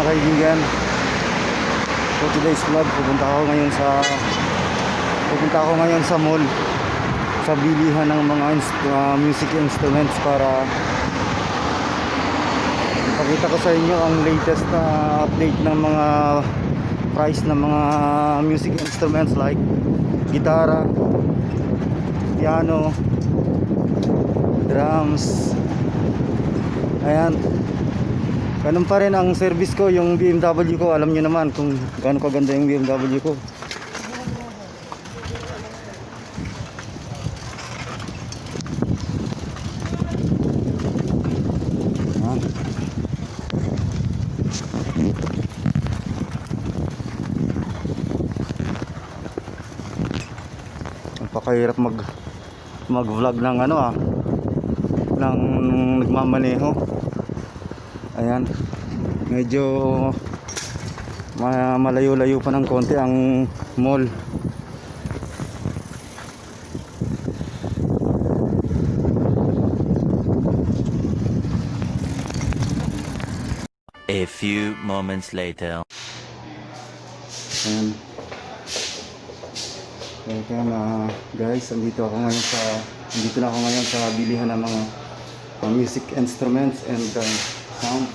kaibigan, for today's vlog, pupunta ako ngayon sa mall, sa bilihan ng mga music instruments para pakita ko sa inyo ang latest na update ng mga price ng mga music instruments like gitara, piano, drums. Ayan, ganun pa rin ang service ko. Yung BMW ko, alam nyo naman kung gaano kaganda yung BMW ko. Ayan. Napakahirap mag vlog ng ng nagmamaneho. Ayan, medyo malayo-layo pa ng konti ang mall. A few moments later. Ayan. Kaya na guys, nandito na ako ngayon sa bilihan ng mga music instruments and sound.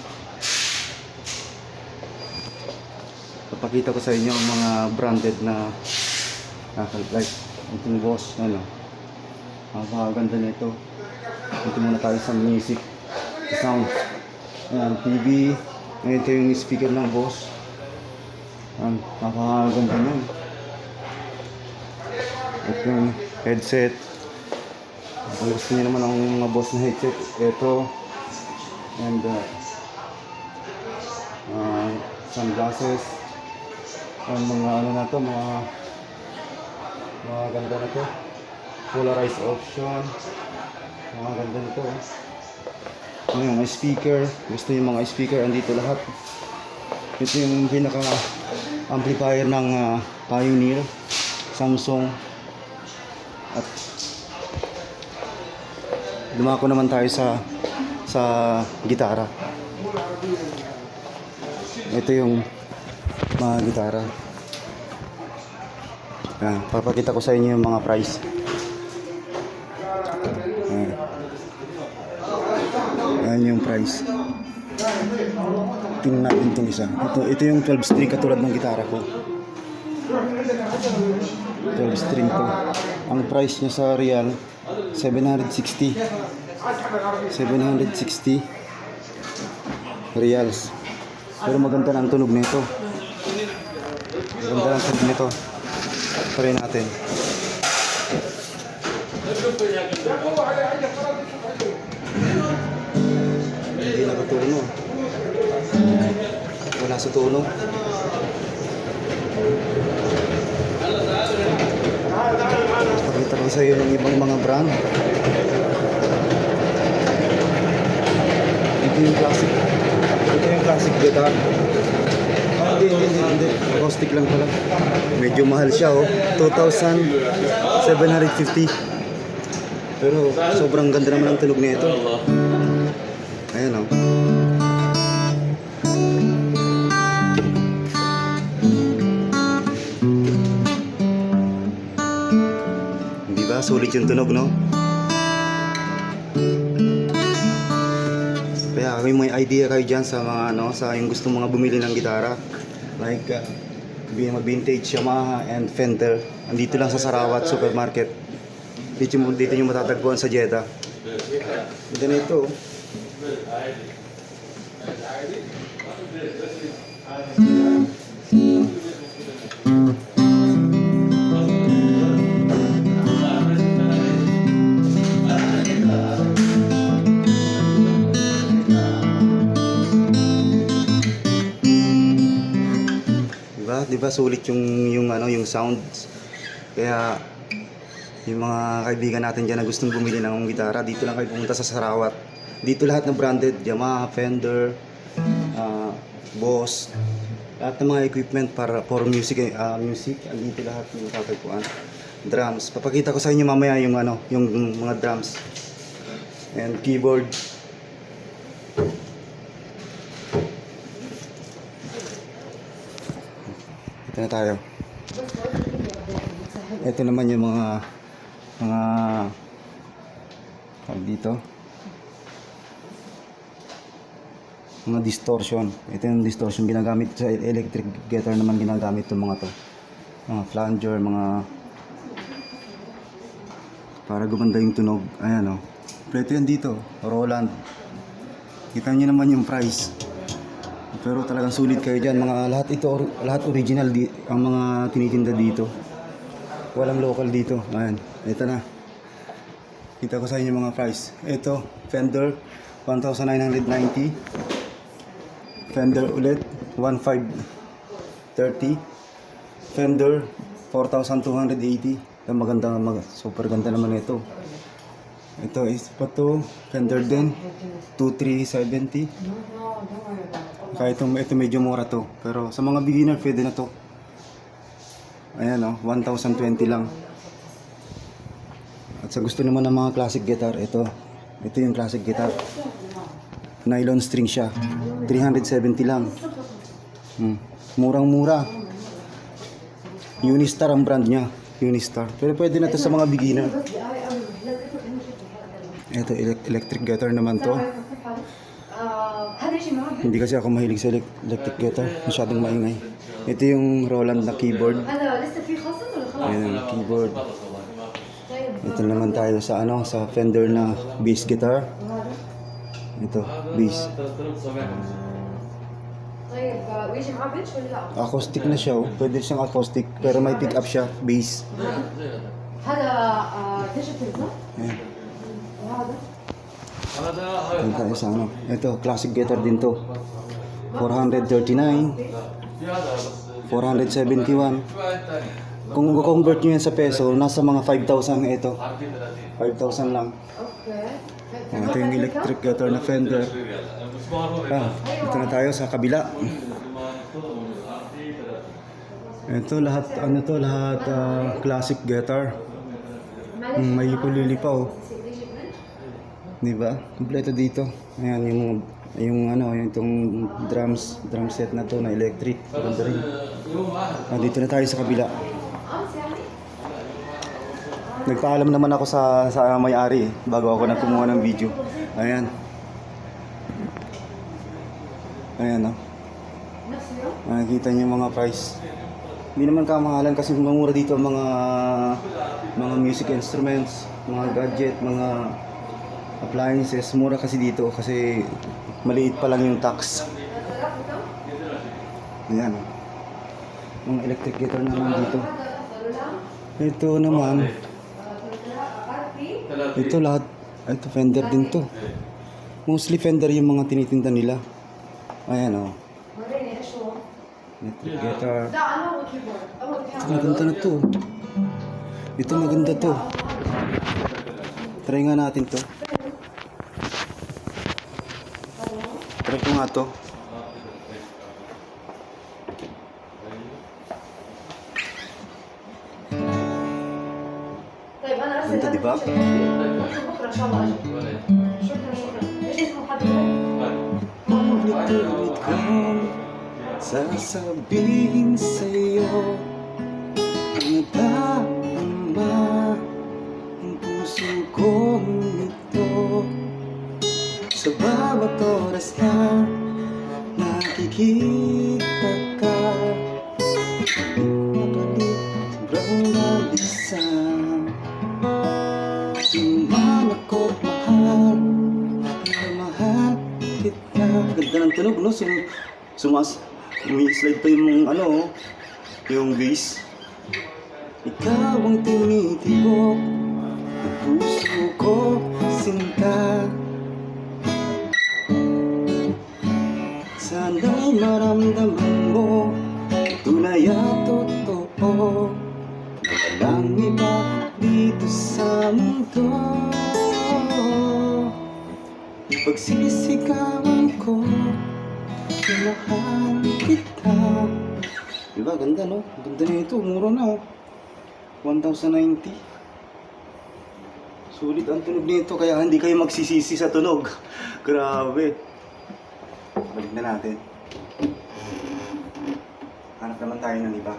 Papakita ko sa inyo ang mga branded na like itong Boss, napakaganda nito. Dito muna tayo sa music sound. Ayan, TV. Ngayon ito yung speaker ng Boss. Ayan, napakaganda nun. Ito yung headset. Kung gusto niyo naman ang mga Boss na headset, ito. And sunglasses. Ang mga mga ganda na to. Polarized option. Mga ganda na to. Ano yung mga speaker. Gusto yung mga speaker, andito lahat. Ito yung pinaka amplifier ng Pioneer, Samsung. At dumako naman tayo sa gitara. Ito yung mga gitara. Ayan, papakita ko sa inyo yung mga price. Ayan yung price. Tingnan natin itong isa. Ito yung 12 string katulad ng gitara ko. 12 string to. Ang price niya sa real 760 reals. Pero maganda na ang tunog nito. Maganda na ang tunog nito. Try natin. Hindi nakatunog. Wala sa tunog. Pakita ko sa iyo ng ibang mga brand. Ito yung classic guitar. Hindi. Acoustic lang pala. Medyo mahal siya, 2,750. Pero sobrang ganda naman ang tunog nito. Ayan, Di ba? Sulit yung tunog, no? Kaya kung may idea kayo dyan sa mga sa yung gusto mga bumili ng gitara like vintage Yamaha and Fender, andito lang sa Sarawat Supermarket. Dito nyo matatagpuan sa Jeddah. Then ito, diba sulit yung sounds. Kaya yung mga kaibigan natin dyan na gustong bumili ng gitara, dito lang kayo pumunta sa Sarawat. Dito lahat ng branded, Yamaha, Fender, Boss, lahat ng mga equipment for music, andito lahat yung tatagpuan. Drums, papakita ko sa inyo mamaya yung mga drums and keyboard. dito na tayo. Ito naman yung mga tawag dito, mga distortion. Ito yung distortion ginagamit sa electric guitar naman, ginagamit itong mga to, mga flanger, mga para gumanda yung tunog. Ayan o, preto yan dito, Roland. Kita nyo naman yung price, pero talagang sulit kayo dyan. Mga lahat ito, lahat original ang mga tinitinda dito, walang local dito. Ayan, ito na, kita ko sa inyo mga price. Ito Fender 1,990, Fender ulit 1,530, Fender 4,280. Maganda, super ganda naman ito. Ito is pa to Fender din 2,370. Kaya ito medyo mura to, pero sa mga beginner pwede na to. Ayan o, 1,020 lang. At sa gusto naman ng mga classic guitar, ito yung classic guitar, nylon string siya, 370 lang. Murang mura. Unistar ang brand niya, Unistar. Pero pwede na to sa mga beginner. Ito electric guitar naman to. Hindi kasi ako mahilig sa electric guitar, masyadong maingay. Ito yung Roland na keyboard. Ayan ang keyboard. Ito naman tayo sa sa Fender na bass guitar. Ito, bass. Acoustic na siya, pwede siyang acoustic, pero may pick up siya, bass. Ayan. Ayan tayo sa ito, classic guitar din to. 439, 471. Kung convert nyo yan sa peso, nasa mga 5,000 ito. 5,000 lang. Ito yung electric guitar na Fender. Ito na tayo sa kabila. Ito lahat, lahat classic guitar. May ukulele pa oh. Diba? Kompleto dito. Ayan yung itong drum set na to na electric. Ganda rin. Dito na tayo sa kabila. Nagpaalam naman ako sa may-ari bago ako kumuha ng video. Ayan. Ayan o. Nakikita niyo yung mga price. Hindi naman kamahalan kasi mamura dito ang mga music instruments, mga gadget, mga appliances. Mura kasi dito kasi maliit pa lang yung tax. Ayan o. Mga electric guitar naman dito. Ito naman, ito lahat, ito Fender din to. Mostly Fender yung mga tinitinda nila. Ayan o. Electric guitar. Ito maganda na to. Ito maganda to. Try nga natin to. Try ko nga to. Ganda diba? Ulit-ulit kong sasabihin sa'yo ang nadama ang puso kong ito. Sa bawat oras na nakikita ka, makalit, sobrang nalisa. Tingnan ako, mahal, mahal kita. Ganda ng tunog, no? Slide pa yung yung bass. Ikaw ang tinitibok ng puso ko, sinta. Sana'y maramdaman mo tunay at totoo na walang iba dito sa mundo. Pagsisigawan ko, mahal kita. Diba? Ganda, no? Ganda na ito. Mura na, oh. 1,090. Sulit ang tunog nito, kaya hindi kayo magsisisi sa tunog. Grabe. Balik na natin. Hanap naman naman tayo ng iba.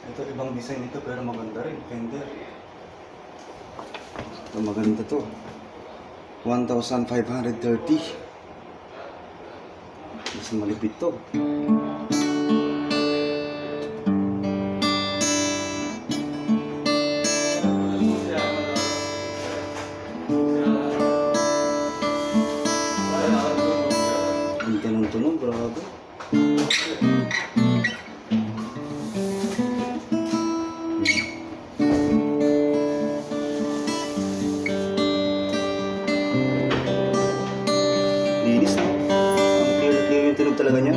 Ito ibang design ito pero maganda rin, Fender. Ito maganda to. 1,530. Mas malupit to. Ganda ng tunog, grabe. Linis na. Ang clear yung tunog talaga niya.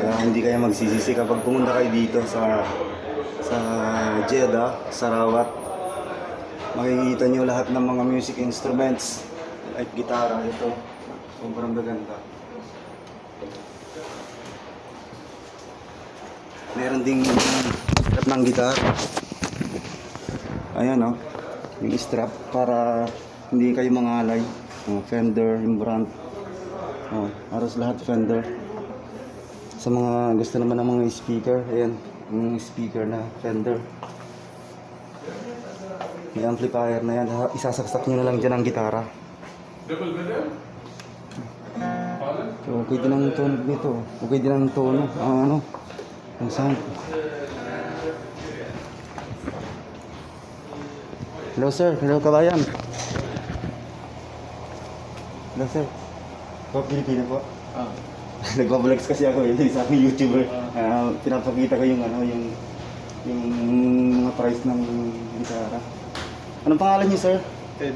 Kaya hindi kayo magsisisi kapag pumunta kayo dito sa Jeddah, Sarawat. Makikita nyo lahat ng mga music instruments like gitara. Ito sobrang gaganda. Meron ding strap ng gitara. Ayan o, yung strap para hindi kayo mangalay. Fender, yung brand. Halos lahat Fender. Sa mga gusto naman ng mga speaker, ayan, yung speaker na Fender. May amplifier na yan, isasaksak nyo na lang dyan ang gitara. So, okay din ang tono nito. Okay din ang tono. Ang sound. Hello sir, hello kabayan. Hello sir. Pilipino po. Nagbablocks kasi ako sa aking YouTuber. Pinapakita ko yung mga price ng gitara. Anong pangalan niyo, sir? Ted.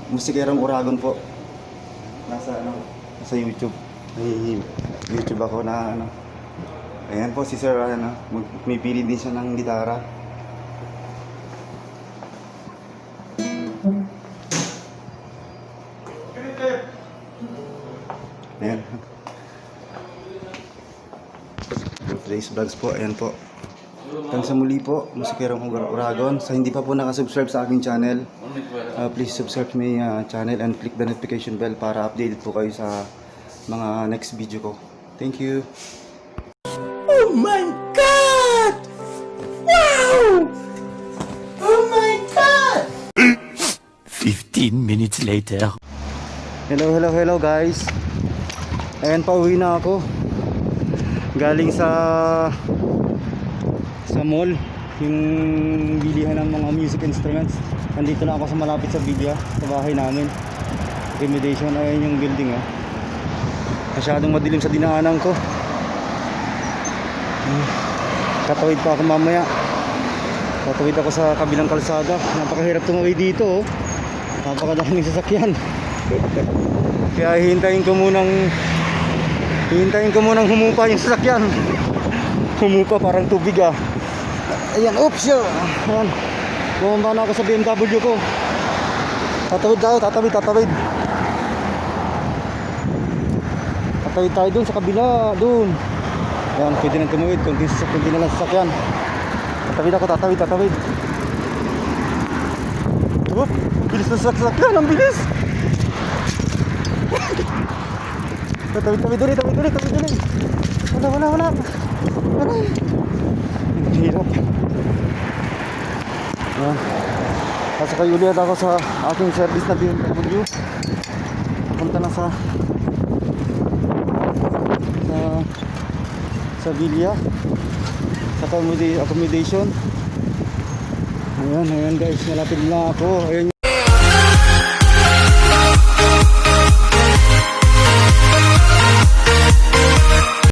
Musikerong Uragon po. Nasa YouTube. May YouTube ako na Ayan po si sir, may pili din siya ng gitara. Ayan. Today's vlogs po, ayan po. Hanggang sa muli po, Musikerong Uragon. Sa hindi pa po nakasubscribe sa aking channel, please subscribe to my channel and click the notification bell para updated po kayo sa mga next video ko. Thank you! Oh my God! Wow! Oh my God! 15 minutes later. Hello guys. Ayan, pauwi na ako. Galing sa mall, yung bilihan ng mga music instruments. Nandito na ako sa malapit sa Villa, sa bahay namin. Accommodation, ayan yung building Masyadong madilim sa dinaanan ko. Tatawid pa ako mamaya. Tatawid ako sa kabilang kalsada. Napakahirap tumawid dito Napakadaming sasakyan. Kaya hihintayin ko munang humupa yung sasakyan. Humupa parang tubig Ayan, oops yun. Ayan. Bumaba na ako sa BMW ko. Tatawid tayo. Tatawid tayo dun sa kabila. Dun. Ayan, pwede nang tumawid. Kunti na lang sasakyan. Tatawid. Oop, bilis na sasakyan. Ang bilis. Tawid ulit. Wala. Hirap. Ayan. Sasakay ulit ako sa aking service na BMW. Punta na sa Villa. Sa accommodation. Ayan guys, malapit na ako. Ayan.